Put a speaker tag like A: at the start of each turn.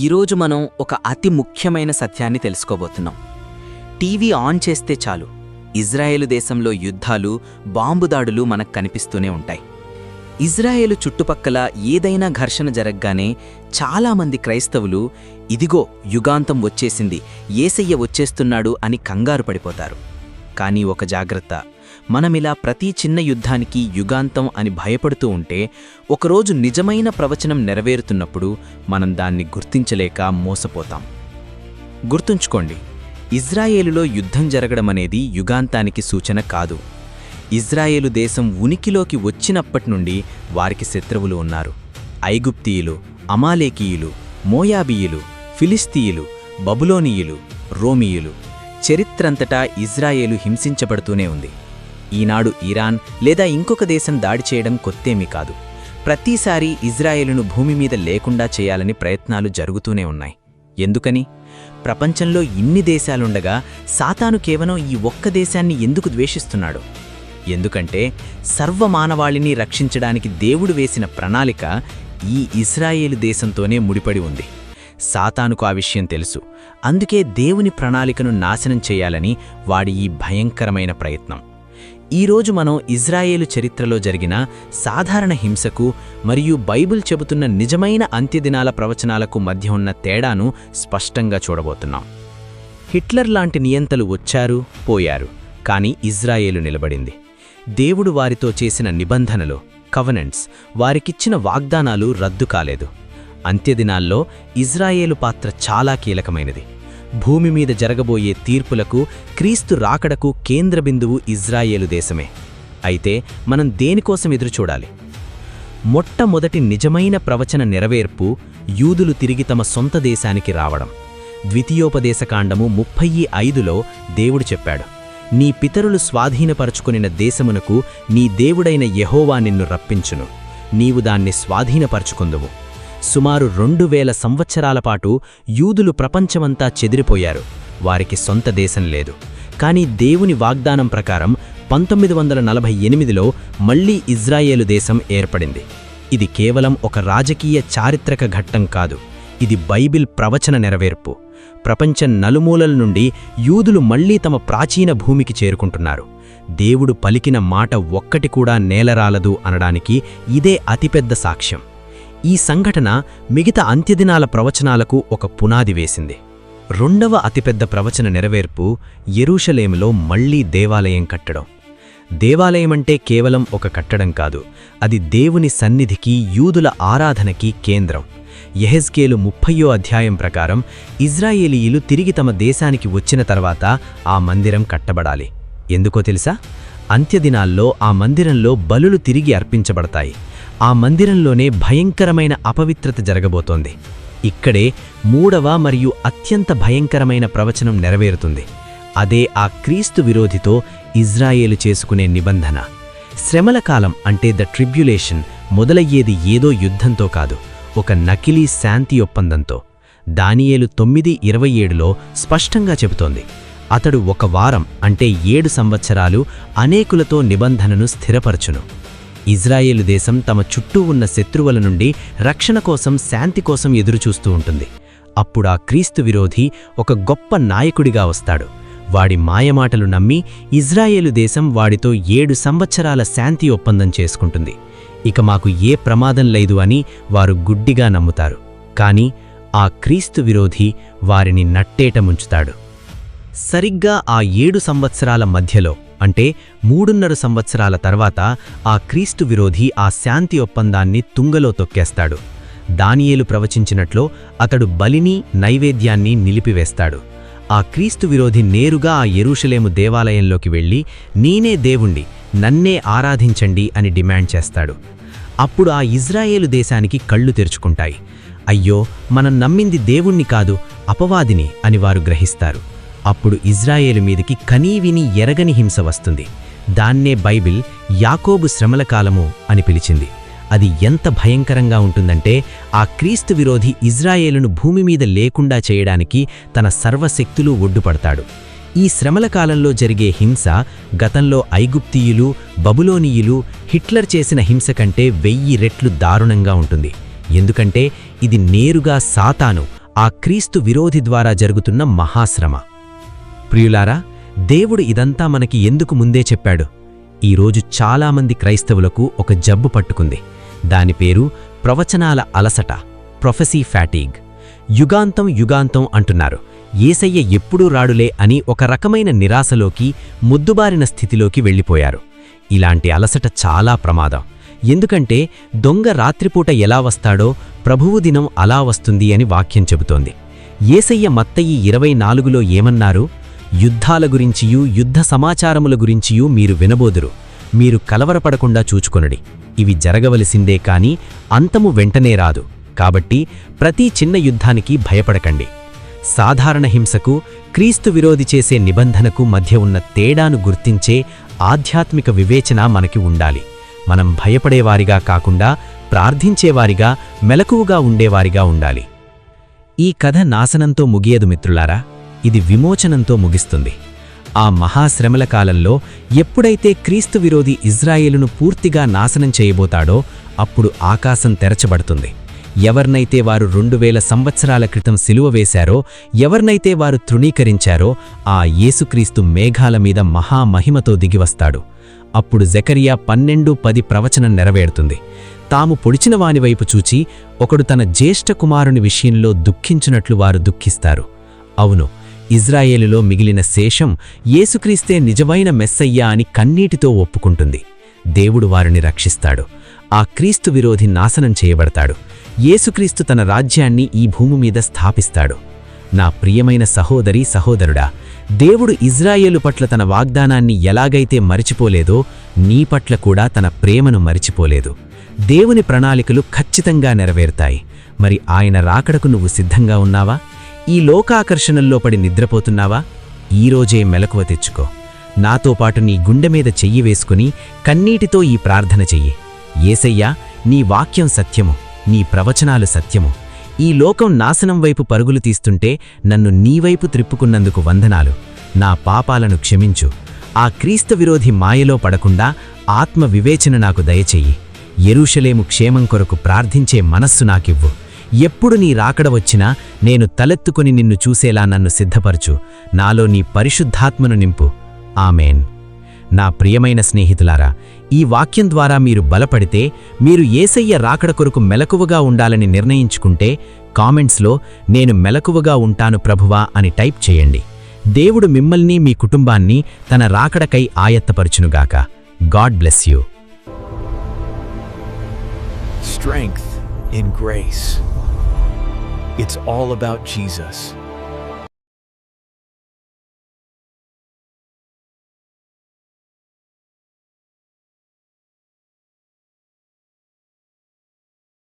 A: ఈరోజు మనం ఒక అతి ముఖ్యమైన సత్యాన్ని తెలుసుకోబోతున్నాం. టీవీ ఆన్ చేస్తే చాలు ఇజ్రాయేలు దేశంలో యుద్ధాలు, బాంబు దాడులు మనకు కనిపిస్తూనే ఉంటాయి. ఇజ్రాయేలు చుట్టుపక్కల ఏదైనా ఘర్షణ జరగగానే చాలామంది క్రైస్తవులు ఇదిగో యుగాంతం వచ్చేసింది, యేసయ్య వచ్చేస్తున్నాడు అని కంగారు పడిపోతారు. కానీ ఒక జాగ్రత్త, మనమిలా ప్రతి చిన్న యుద్ధానికి యుగాంతం అని భయపడుతూ ఉంటే ఒకరోజు నిజమైన ప్రవచనం నెరవేరుతున్నప్పుడు మనం దాన్ని గుర్తించలేక మోసపోతాం. గుర్తుంచుకోండి, ఇజ్రాయేలులో యుద్ధం జరగడమనేది యుగాంతానికి సూచన కాదు. ఇజ్రాయేలు దేశం ఉనికిలోకి వచ్చినప్పటి నుండి వారికి శత్రువులు ఉన్నారు. ఐగుప్తీయులు, అమాలేకీయులు, మోయాబీయులు, ఫిలిస్తీయులు, బబులోనీయులు, రోమీయులు. చరిత్రంతటా ఇజ్రాయేలు హింసించబడుతూనే ఉంది. ఈనాడు ఇరాన్ లేదా ఇంకొక దేశం దాడి చేయడం కొత్తేమీ కాదు. ప్రతిసారీ ఇజ్రాయేలును భూమి మీద లేకుండా చేయాలని ప్రయత్నాలు జరుగుతూనే ఉన్నాయి. ఎందుకని? ప్రపంచంలో ఇన్ని దేశాలుండగా సాతాను కేవలం ఈ ఒక్క దేశాన్ని ఎందుకు ద్వేషిస్తున్నాడు? ఎందుకంటే సర్వమానవాళిని రక్షించడానికి దేవుడు వేసిన ప్రణాళిక ఈ ఇజ్రాయేలు దేశంతోనే ముడిపడి ఉంది. సాతానుకు ఆ విషయం తెలుసు. అందుకే దేవుని ప్రణాళికను నాశనం చేయాలని వాడి ఈ భయంకరమైన ప్రయత్నం. ఈరోజు మనం ఇజ్రాయేలు చరిత్రలో జరిగిన సాధారణ హింసకు మరియు బైబిల్ చెబుతున్న నిజమైన అంత్యదినాల ప్రవచనాలకు మధ్య ఉన్న తేడాను స్పష్టంగా చూడబోతున్నాం. హిట్లర్ లాంటి నియంతలు వచ్చారు, పోయారు, కానీ ఇజ్రాయేలు నిలబడింది. దేవుడు వారితో చేసిన నిబంధనలు, కవనెంట్స్, వారికిచ్చిన వాగ్దానాలు రద్దు కాలేదు. అంత్యదినాల్లో ఇజ్రాయేలు పాత్ర చాలా కీలకమైనది. భూమి మీద జరగబోయే తీర్పులకు, క్రీస్తు రాకడకు కేంద్ర బిందువు ఇజ్రాయేలు దేశమే. అయితే మనం దేనికోసం ఎదురుచూడాలి? మొట్టమొదటి నిజమైన ప్రవచన నెరవేర్పు యూదులు తిరిగి తమ సొంత దేశానికి రావడం. ద్వితీయోపదేశకాండము 35లో దేవుడు చెప్పాడు, నీ పితరులు స్వాధీనపరచుకొనిన దేశమునకు నీ దేవుడైన యెహోవా నిన్ను రప్పించును, నీవు దాన్ని స్వాధీనపరచుకొందువు. సుమారు 2000 సంవత్సరాల పాటు యూదులు ప్రపంచమంతా చెదిరిపోయారు. వారికి సొంత దేశం లేదు. కానీ దేవుని వాగ్దానం ప్రకారం 1948లో మళ్లీ ఇజ్రాయేలు దేశం ఏర్పడింది. ఇది కేవలం ఒక రాజకీయ చారిత్రక ఘట్టం కాదు, ఇది బైబిల్ ప్రవచన నెరవేర్పు. ప్రపంచం నలుమూలల నుండి యూదులు మళ్లీ తమ ప్రాచీన భూమికి చేరుకుంటున్నారు. దేవుడు పలికిన మాట ఒక్కటి కూడా నేలరాలదు అనడానికి ఇదే అతిపెద్ద సాక్ష్యం. ఈ సంఘటన మిగతా అంత్యదినాల ప్రవచనాలకు ఒక పునాది వేసింది. రెండవ అతిపెద్ద ప్రవచన నెరవేర్పు యెరూషలేములో మళ్లీ దేవాలయం కట్టడం. దేవాలయమంటే కేవలం ఒక కట్టడం కాదు, అది దేవుని సన్నిధికి, యూదుల ఆరాధనకి కేంద్రం. యెహెజ్కేలు 30వ అధ్యాయం ప్రకారం ఇజ్రాయేలీయులు తిరిగి తమ దేశానికి వచ్చిన తర్వాత ఆ మందిరం కట్టబడాలి. ఎందుకో తెలుసా? అంత్యదినాల్లో ఆ మందిరంలో బలులు తిరిగి అర్పించబడతాయి. ఆ మందిరంలోనే భయంకరమైన అపవిత్రత జరగబోతోంది. ఇక్కడే మూడవ మరియు అత్యంత భయంకరమైన ప్రవచనం నెరవేరుతుంది. అదే ఆ క్రీస్తు విరోధితో ఇజ్రాయేలు చేసుకునే నిబంధన. శ్రమల కాలం అంటే ద ట్రిబ్యులేషన్ మొదలయ్యేది ఏదో యుద్ధంతో కాదు, ఒక నకిలీ శాంతి ఒప్పందంతో. దానియేలు 9:27లో స్పష్టంగా చెబుతోంది, అతడు ఒక వారం అంటే 7 సంవత్సరాలు అనేకులతో నిబంధనను స్థిరపరచును. ఇజ్రాయేలు దేశం తమ చుట్టూ ఉన్న శత్రువుల నుండి రక్షణ కోసం, శాంతి కోసం ఎదురుచూస్తూ ఉంటుంది. అప్పుడా క్రీస్తు విరోధి ఒక గొప్ప నాయకుడిగా వస్తాడు. వాడి మాయమాటలు నమ్మి ఇజ్రాయేలు దేశం వాడితో 7 సంవత్సరాల శాంతి ఒప్పందం చేసుకుంటుంది. ఇక మాకు ఏ ప్రమాదం లేదు అని వారు గుడ్డిగా నమ్ముతారు. కానీ ఆ క్రీస్తు విరోధి వారిని నట్టేట ముంచుతాడు. సరిగ్గా ఆ 7 సంవత్సరాల మధ్యలో అంటే 3.5 సంవత్సరాల తర్వాత ఆ క్రీస్తు విరోధి ఆ శాంతి ఒప్పందాన్ని తుంగలో తొక్కేస్తాడు. దానియేలు ప్రవచించినట్లో అతడు బలిని, నైవేద్యాన్ని నిలిపివేస్తాడు. ఆ క్రీస్తు విరోధి నేరుగా ఆ యెరూషలేము దేవాలయంలోకి వెళ్ళి, నేనే దేవుణ్ణి, నన్నే ఆరాధించండి అని డిమాండ్ చేస్తాడు. అప్పుడు ఆ ఇజ్రాయేలు దేశానికి కళ్ళు తెరుచుకుంటాయి. అయ్యో, మనం నమ్మింది దేవుణ్ణి కాదు, అపవాదిని అని వారు గ్రహిస్తారు. అప్పుడు ఇజ్రాయేలు మీదికి కనీవిని ఎరగని హింస వస్తుంది. దాన్నే బైబిల్ యాకోబు శ్రమల కాలము అని పిలిచింది. అది ఎంత భయంకరంగా ఉంటుందంటే ఆ క్రీస్తు విరోధి ఇజ్రాయేలును భూమి మీద లేకుండా చేయడానికి తన సర్వశక్తులు ఒడ్డుపడతాడు. ఈ శ్రమల కాలంలో జరిగే హింస గతంలో ఐగుప్తీయులు, బబులోనీయులు, హిట్లర్ చేసిన హింస కంటే 1000 రెట్లు దారుణంగా ఉంటుంది. ఎందుకంటే ఇది నేరుగా సాతాను
B: ఆ క్రీస్తు విరోధి ద్వారా జరుగుతున్న మహాశ్రమ. ప్రియులారా, దేవుడు ఇదంతా మనకి ఎందుకు ముందే చెప్పాడు? ఈరోజు చాలామంది క్రైస్తవులకు ఒక జబ్బు పట్టుకుంది. దాని పేరు ప్రవచనాల అలసట, ప్రొఫెసీ ఫ్యాటీగ్. యుగాంతం యుగాంతం అంటున్నారు, యేసయ్య ఎప్పుడూ రాడులే అని ఒక రకమైన నిరాశలోకి, ముద్దుబారిన స్థితిలోకి వెళ్ళిపోయారు. ఇలాంటి అలసట చాలా ప్రమాదం. ఎందుకంటే దొంగ రాత్రిపూట ఎలా వస్తాడో ప్రభువు దినం అలా వస్తుంది అని వాక్యం చెబుతోంది. యేసయ్య మత్తయి 24లో ఏమన్నారు? యుద్ధాల గురించియూ యుద్ధ సమాచారముల గురించియూ మీరు వినబోదురు. మీరు కలవరపడకుండా చూచుకొనుడి. ఇవి జరగవలసిందే కాని అంతము వెంటనే రాదు. కాబట్టి ప్రతి చిన్న యుద్ధానికి భయపడకండి. సాధారణ హింసకు, క్రీస్తు విరోధి చేసే నిబంధనకు మధ్య ఉన్న తేడాను గుర్తించే ఆధ్యాత్మిక వివేచన మనకి ఉండాలి. మనం భయపడేవారిగా కాకుండా ప్రార్థించేవారిగా, మెలకువగా ఉండేవారిగా ఉండాలి. ఈ కథ నాశనంతో ముగియదు మిత్రులారా, ఇది విమోచనంతో ముగిస్తుంది. ఆ మహాశ్రమల కాలంలో ఎప్పుడైతే క్రీస్తు విరోధి ఇజ్రాయేలును పూర్తిగా నాశనం చేయబోతాడో అప్పుడు ఆకాశం తెరచబడుతుంది. ఎవర్నైతే వారు 2000 సంవత్సరాల క్రితం సిలువ వేశారో, ఎవర్నైతే వారు తృణీకరించారో ఆ యేసుక్రీస్తు మేఘాల మీద మహామహిమతో దిగివస్తాడు. అప్పుడు జెకరియా 12:10 ప్రవచనం నెరవేరుతుంది. తాము పొడిచిన వానివైపు చూచి ఒకడు తన జ్యేష్ఠ కుమారుని విషయంలో దుఃఖించునట్లు వారు దుఃఖిస్తారు. అవును, ఇజ్రాయేలులో మిగిలిన శేషం యేసుక్రీస్తే నిజమైన మెస్సయ్యా అని కన్నీటితో ఒప్పుకుంటుంది. దేవుడు వారిని రక్షిస్తాడు. ఆ క్రీస్తు విరోధి నాశనం చేయబడతాడు. యేసుక్రీస్తు తన రాజ్యాన్ని ఈ భూమి మీద స్థాపిస్తాడు. నా ప్రియమైన సహోదరీ సహోదరుడా, దేవుడు ఇజ్రాయేలు పట్ల తన వాగ్దానాన్ని ఎలాగైతే మరిచిపోలేదో నీ పట్ల కూడా తన ప్రేమను మరిచిపోలేదు. దేవుని ప్రణాళికలు ఖచ్చితంగా నెరవేరుతాయి. మరి ఆయన రాకడకు నువ్వు సిద్ధంగా ఉన్నావా? ఈ లోకాకర్షణల్లో పడి నిద్రపోతున్నావా? ఈరోజే మెలకువ తెచ్చుకో. నాతో పాటు నీ గుండె మీద చెయ్యి వేసుకుని కన్నీటితో ఈ ప్రార్థన చెయ్యి. యేసయ్యా, నీ వాక్యం సత్యము, నీ ప్రవచనాలు సత్యము. ఈ లోకం నాశనం వైపు పరుగులు తీస్తుంటే నన్ను నీవైపు త్రిప్పుకున్నందుకు వందనాలు. నా పాపాలను క్షమించు. ఆ క్రీస్తు విరోధి మాయలో పడకుండా ఆత్మ వివేచన నాకు దయచెయ్యి. యెరూషలేము క్షేమం కొరకు ప్రార్థించే మనస్సు నాకివ్వు. ఎప్పుడు నీ రాకడ వచ్చినా నేను తలెత్తుకొని నిన్ను చూసేలా నన్ను సిద్ధపరచు. నాలో నీ పరిశుద్ధాత్మను నింపు. ఆమేన్. నా ప్రియమైన స్నేహితులారా, ఈ వాక్యం ద్వారా మీరు బలపడితే, మీరు యేసయ్య రాకడ కొరకు మెలకువగా ఉండాలని నిర్ణయించుకుంటే కామెంట్స్లో నేను మెలకువగా ఉంటాను ప్రభువా అని టైప్ చేయండి. దేవుడు మిమ్మల్ని, మీ కుటుంబాన్ని తన రాకడకై ఆయత్తపరచునుగాక. God bless you.
C: Strength in grace. It's all about Jesus.